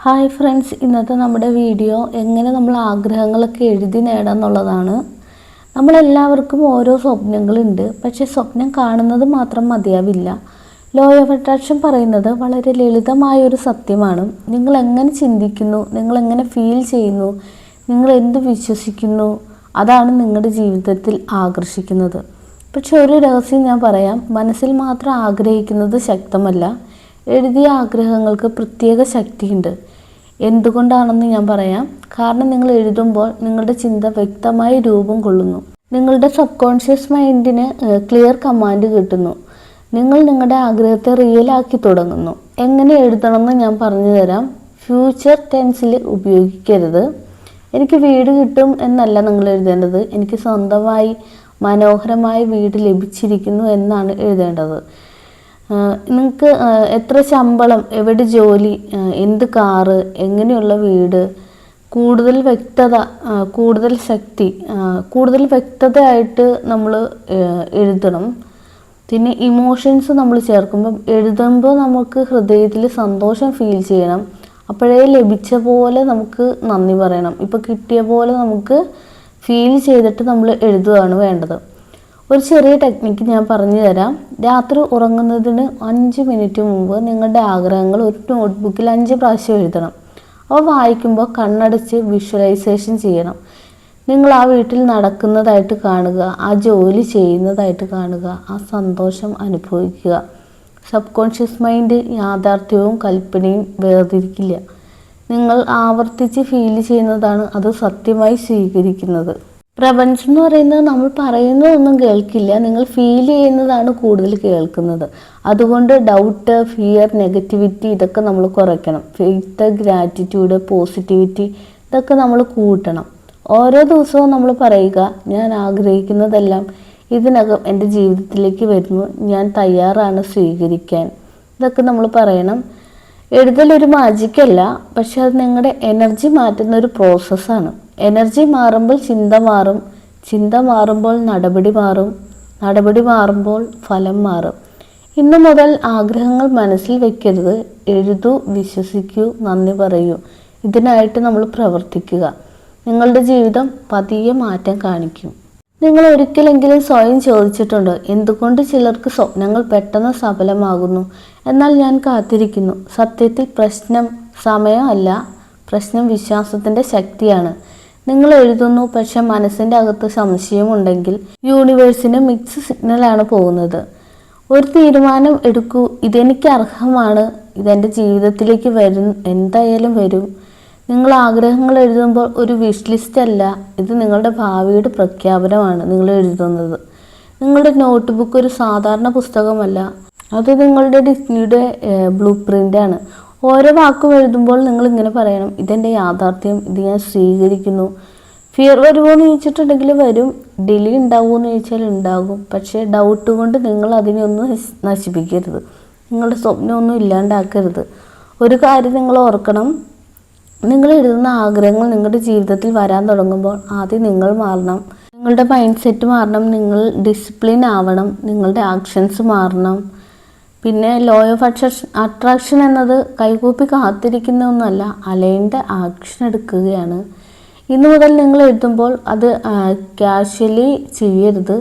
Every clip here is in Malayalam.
ഹായ് ഫ്രണ്ട്സ്, ഇന്നത്തെ നമ്മുടെ വീഡിയോ എങ്ങനെ നമ്മൾ ആഗ്രഹങ്ങളൊക്കെ എഴുതി നേടാന്നുള്ളതാണ്. നമ്മളെല്ലാവർക്കും ഓരോ സ്വപ്നങ്ങളുണ്ട്, പക്ഷേ സ്വപ്നം കാണുന്നത് മാത്രം മതിയാവില്ല. ലോ ഓഫ് അട്രാക്ഷൻ പറയുന്നത് വളരെ ലളിതമായൊരു സത്യമാണ്. നിങ്ങൾ എങ്ങനെ ചിന്തിക്കുന്നു, നിങ്ങൾ എങ്ങനെ ഫീൽ ചെയ്യുന്നു, നിങ്ങൾ എന്ത് വിശ്വസിക്കുന്നു, അതാണ് നിങ്ങളുടെ ജീവിതത്തിൽ ആകർഷിക്കുന്നത്. പക്ഷെ ഒരു രഹസ്യം ഞാൻ പറയാം, മനസ്സിൽ മാത്രം ആഗ്രഹിക്കുന്നത് ശക്തമല്ല, എഴുതിയ ആഗ്രഹങ്ങൾക്ക് പ്രത്യേക ശക്തിയുണ്ട്. എന്തുകൊണ്ടാണെന്ന് ഞാൻ പറയാം. കാരണം നിങ്ങൾ എഴുതുമ്പോൾ നിങ്ങളുടെ ചിന്ത വ്യക്തമായി രൂപം കൊള്ളുന്നു. നിങ്ങളുടെ സബ് കോൺഷ്യസ് മൈൻഡിന് ക്ലിയർ കമാൻഡ് കിട്ടുന്നു. നിങ്ങൾ നിങ്ങളുടെ ആഗ്രഹത്തെ റിയലാക്കി തുടങ്ങുന്നു. എങ്ങനെ എഴുതണമെന്ന് ഞാൻ പറഞ്ഞു തരാം. ഫ്യൂച്ചർ ടെൻസിൽ ഉപയോഗിക്കരുത്. എനിക്ക് വീട് കിട്ടും എന്നല്ല നിങ്ങൾ എഴുതേണ്ടത്. എനിക്ക് സ്വന്തമായി മനോഹരമായ വീട് ലഭിച്ചിരിക്കുന്നു എന്നാണ് എഴുതേണ്ടത്. നിങ്ങൾക്ക് എത്ര ശമ്പളം, എവിടെ ജോലി, എന്ത് കാറ്, എങ്ങനെയുള്ള വീട്, കൂടുതൽ വ്യക്തത, കൂടുതൽ ശക്തി, കൂടുതൽ വ്യക്തതയായിട്ട് നമ്മൾ എഴുതണം. പിന്നെ ഇമോഷൻസ് നമ്മൾ ചേർക്കുമ്പം എഴുതുമ്പോൾ നമുക്ക് ഹൃദയത്തിൽ സന്തോഷം ഫീൽ ചെയ്യണം. അപ്പോഴേ ലഭിച്ച പോലെ നമുക്ക് നന്ദി പറയണം. ഇപ്പോൾ കിട്ടിയ പോലെ നമുക്ക് ഫീൽ ചെയ്തിട്ട് നമ്മൾ എഴുതുകയാണ് വേണ്ടത്. ഒരു ചെറിയ ടെക്നിക്ക് ഞാൻ പറഞ്ഞു തരാം. രാത്രി ഉറങ്ങുന്നതിന് 5 മിനിറ്റ് മുമ്പ് നിങ്ങളുടെ ആഗ്രഹങ്ങൾ ഒരു നോട്ട്ബുക്കിൽ 5 പ്രാവശ്യം എഴുതണം. അവ വായിക്കുമ്പോൾ കണ്ണടച്ച് വിഷ്വലൈസേഷൻ ചെയ്യണം. നിങ്ങൾ ആ വീട്ടിൽ നടക്കുന്നതായിട്ട് കാണുക, ആ ജോലി ചെയ്യുന്നതായിട്ട് കാണുക, ആ സന്തോഷം അനുഭവിക്കുക. സബ് കോൺഷ്യസ് മൈൻഡ് യാഥാർത്ഥ്യവും കൽപ്പനയും വേർതിരിക്കില്ല. നിങ്ങൾ ആവർത്തിച്ച് ഫീൽ ചെയ്യുന്നതാണ് അത് സത്യമായി സ്വീകരിക്കുന്നത്. പ്രപഞ്ചം എന്ന് പറയുന്നത് നമ്മൾ പറയുന്നതൊന്നും കേൾക്കില്ല, നിങ്ങൾ ഫീൽ ചെയ്യുന്നതാണ് കൂടുതൽ കേൾക്കുന്നത്. അതുകൊണ്ട് ഡൗട്ട്, ഫിയർ, നെഗറ്റിവിറ്റി ഇതൊക്കെ നമ്മൾ കുറയ്ക്കണം. ഫെയ്ത്ത്, ഗ്രാറ്റിറ്റ്യൂഡ്, പോസിറ്റിവിറ്റി ഇതൊക്കെ നമ്മൾ കൂട്ടണം. ഓരോ ദിവസവും നമ്മൾ പറയുക, ഞാൻ ആഗ്രഹിക്കുന്നതെല്ലാം ഇതിനകം എൻ്റെ ജീവിതത്തിലേക്ക് വരുന്നു, ഞാൻ തയ്യാറാണ് സ്വീകരിക്കാൻ. ഇതൊക്കെ നമ്മൾ പറയണം. എഴുതലൊരു മാജിക്കല്ല, പക്ഷെ അത് നിങ്ങളുടെ എനർജി മാറ്റുന്ന ഒരു പ്രോസസ്സാണ്. എനർജി മാറുമ്പോൾ ചിന്ത മാറും, ചിന്ത മാറുമ്പോൾ നടപടി മാറും, നടപടി മാറുമ്പോൾ ഫലം മാറും. ഇന്നു മുതൽ ആഗ്രഹങ്ങൾ മനസ്സിൽ വെക്കരുത്. എഴുതൂ, വിശ്വസിക്കൂ, നന്ദി പറയൂ. ഇതിനായിട്ട് നമ്മൾ പ്രവർത്തിക്കുക. നിങ്ങളുടെ ജീവിതം പതിയെ മാറ്റം കാണിക്കും. നിങ്ങൾ ഒരിക്കലെങ്കിലും സ്വയം ചോദിച്ചിട്ടുണ്ടോ, എന്തുകൊണ്ട് ചിലർക്ക് സ്വപ്നങ്ങൾ പെട്ടെന്ന് സഫലമാകുന്നു, എന്നാൽ ഞാൻ കാത്തിരിക്കുന്നു? സത്യത്തിൽ പ്രശ്നം സമയമല്ല, പ്രശ്നം വിശ്വാസത്തിൻ്റെ ശക്തിയാണ്. നിങ്ങൾ എഴുതുന്നു, പക്ഷെ മനസ്സിൻ്റെ അകത്ത് സംശയമുണ്ടെങ്കിൽ യൂണിവേഴ്സിന് മിക്സ് സിഗ്നലാണ് പോകുന്നത്. ഒരു തീരുമാനം എടുക്കൂ, ഇതെനിക്ക് അർഹമാണ്, ഇതെൻ്റെ ജീവിതത്തിലേക്ക് വരും, എന്തായാലും വരും. നിങ്ങൾ ആഗ്രഹങ്ങൾ എഴുതുമ്പോൾ ഒരു വിഷ് ലിസ്റ്റ് അല്ല, ഇത് നിങ്ങളുടെ ഭാവിയുടെ പ്രഖ്യാപനമാണ് നിങ്ങൾ എഴുതുന്നത്. നിങ്ങളുടെ നോട്ട്ബുക്ക് ഒരു സാധാരണ പുസ്തകമല്ല, അത് നിങ്ങളുടെ ഡിസ്നിയുടെ ബ്ലൂ പ്രിൻ്റാണ്. ഓരോ വാക്കും എഴുതുമ്പോൾ നിങ്ങൾ ഇങ്ങനെ പറയണം, ഇതെൻ്റെ യാഥാർത്ഥ്യം, ഇത് ഞാൻ സ്വീകരിക്കുന്നു. ഫിയർ വരുമോ എന്ന് ചോദിച്ചിട്ടുണ്ടെങ്കിൽ വരും, ഡിലേ ഉണ്ടാവുമോ എന്ന് ചോദിച്ചാൽ ഉണ്ടാകും. പക്ഷേ ഡൗട്ട് കൊണ്ട് നിങ്ങൾ അതിനെയൊന്നും നശിപ്പിക്കരുത്, നിങ്ങളുടെ സ്വപ്നമൊന്നും ഇല്ലാണ്ടാക്കരുത്. ഒരു കാര്യം നിങ്ങൾ ഓർക്കണം, നിങ്ങൾ എഴുതുന്ന ആഗ്രഹങ്ങൾ നിങ്ങളുടെ ജീവിതത്തിൽ വരാൻ തുടങ്ങുമ്പോൾ ആദ്യം നിങ്ങൾ മാറണം, നിങ്ങളുടെ മൈൻഡ് സെറ്റ് മാറണം, നിങ്ങൾ ഡിസിപ്ലിൻ ആവണം, നിങ്ങളുടെ ആക്ഷൻസ് മാറണം. പിന്നെ ലോ ഓഫ് അട്രാക്ഷൻ എന്നത് കൈകൂപ്പി കാത്തിരിക്കുന്ന ഒന്നല്ല, അലൈൻഡ് ആക്ഷൻ എടുക്കുകയാണ്. ഇന്നു മുതൽ നിങ്ങൾ എഴുതുമ്പോൾ അത് കാഷ്വലി ചെയ്യരുത്.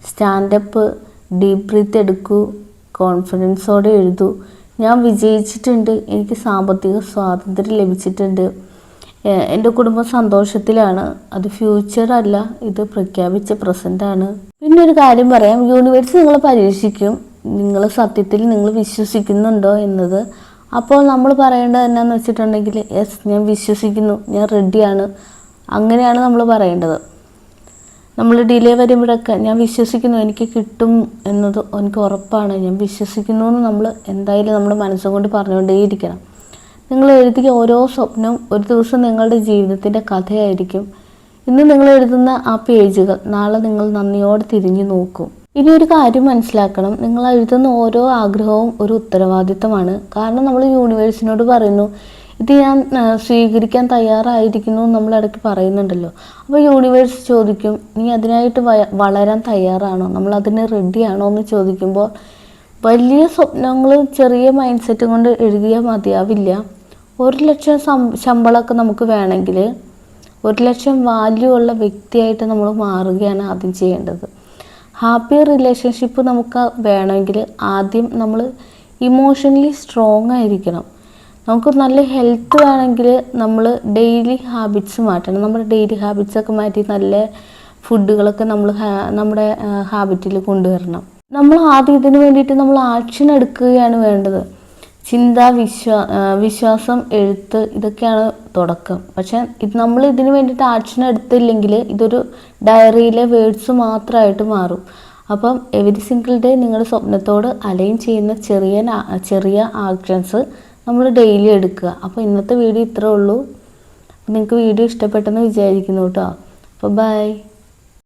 സ്റ്റാൻഡപ്പ്, ഡീപ് ബ്രീത്ത് എടുക്കൂ, കോൺഫിഡൻസോടെ എഴുതൂ. ഞാൻ വിജയിച്ചിട്ടുണ്ട്, എനിക്ക് സാമ്പത്തിക സ്വാതന്ത്ര്യം ലഭിച്ചിട്ടുണ്ട്, എൻ്റെ കുടുംബം സന്തോഷത്തിലാണ്. അത് ഫ്യൂച്ചർ അല്ല, ഇത് പ്രഖ്യാപിച്ച പ്രസൻ്റാണ്. പിന്നെ ഒരു കാര്യം പറയാം, യൂണിവേഴ്സ് നിങ്ങളെ പരീക്ഷിക്കും, നിങ്ങൾ സത്യത്തിൽ നിങ്ങൾ വിശ്വസിക്കുന്നുണ്ടോ എന്നത്. അപ്പോൾ നമ്മൾ പറയേണ്ടത് എന്നാന്ന് വെച്ചിട്ടുണ്ടെങ്കിൽ, യെസ് ഞാൻ വിശ്വസിക്കുന്നു, ഞാൻ റെഡിയാണ്, അങ്ങനെയാണ് നമ്മൾ പറയേണ്ടത്. നമ്മൾ ഡിലേ വരുമ്പോഴൊക്കെ ഞാൻ വിശ്വസിക്കുന്നു, എനിക്ക് കിട്ടും എന്നത് എനിക്ക് ഉറപ്പാണ്, ഞാൻ വിശ്വസിക്കുന്നു എന്ന് നമ്മൾ എന്തായാലും നമ്മുടെ മനസ്സുകൊണ്ട് പറഞ്ഞുകൊണ്ടേയിരിക്കണം. നിങ്ങൾ എഴുതിയ ഓരോ സ്വപ്നവും ഒരു ദിവസം നിങ്ങളുടെ ജീവിതത്തിൻ്റെ കഥയായിരിക്കും. ഇന്ന് നിങ്ങൾ എഴുതുന്ന ആ പേജുകൾ നാളെ നിങ്ങൾ നന്ദിയോടെ തിരിഞ്ഞു നോക്കും. ഇനി ഒരു കാര്യം മനസ്സിലാക്കണം, നിങ്ങൾ എഴുതുന്ന ഓരോ ആഗ്രഹവും ഒരു ഉത്തരവാദിത്തമാണ്. കാരണം നമ്മൾ യൂണിവേഴ്സിനോട് പറയുന്നു, ഇത് ഞാൻ സ്വീകരിക്കാൻ തയ്യാറായിരിക്കുന്നു നമ്മൾ ഇടയ്ക്ക് പറയുന്നുണ്ടല്ലോ. അപ്പോൾ യൂണിവേഴ്സ് ചോദിക്കും, നീ അതിനായിട്ട് വളരാൻ തയ്യാറാണോ, നമ്മൾ അതിന് റെഡിയാണോ എന്ന് ചോദിക്കുമ്പോൾ വലിയ സ്വപ്നങ്ങൾ ചെറിയ മൈൻഡ് സെറ്റ് കൊണ്ട് എഴുതിയാൽ മതിയാവില്ല. 1,00,000 ശമ്പളമൊക്കെ നമുക്ക് വേണമെങ്കിൽ 1,00,000 വാല്യൂ ഉള്ള വ്യക്തിയായിട്ട് നമ്മൾ മാറുകയാണ് ആദ്യം ചെയ്യേണ്ടത്. ഹാപ്പി റിലേഷൻഷിപ്പ് നമുക്ക് വേണമെങ്കിൽ ആദ്യം നമ്മൾ ഇമോഷണലി സ്ട്രോങ് ആയിരിക്കണം. നമുക്ക് നല്ല ഹെൽത്ത് വേണമെങ്കിൽ നമ്മൾ ഡെയിലി ഹാബിറ്റ്സ് മാറ്റണം. നമ്മുടെ ഡെയിലി ഹാബിറ്റ്സൊക്കെ മാറ്റി നല്ല ഫുഡുകളൊക്കെ നമ്മുടെ ഹാബിറ്റിൽ കൊണ്ടുവരണം. നമ്മൾ ആദ്യം ഇതിന് വേണ്ടിയിട്ട് നമ്മൾ ആക്ഷൻ എടുക്കുകയാണ് വേണ്ടത്. ചിന്ത, വിശ്വാസം, എഴുത്ത് ഇതൊക്കെയാണ് തുടക്കം. പക്ഷെ നമ്മൾ ഇതിന് വേണ്ടിയിട്ട് ആക്ഷൻ എടുത്തില്ലെങ്കിൽ ഇതൊരു ഡയറിയിലെ വേർഡ്സ് മാത്രമായിട്ട് മാറും. അപ്പം എവരി സിംഗിൾ ഡേ നിങ്ങളുടെ സ്വപ്നത്തോട് അലൈൻ ചെയ്യുന്ന ചെറിയ ആക്ഷൻസ് നമ്മൾ ഡെയിലി എടുക്കുക. അപ്പോൾ ഇന്നത്തെ വീഡിയോ ഇത്രേ ഉള്ളൂ. നിങ്ങൾക്ക് വീഡിയോ ഇഷ്ടപ്പെട്ടെന്ന് വിചാരിക്കുന്നു കേട്ടോ. അപ്പോൾ ബൈ.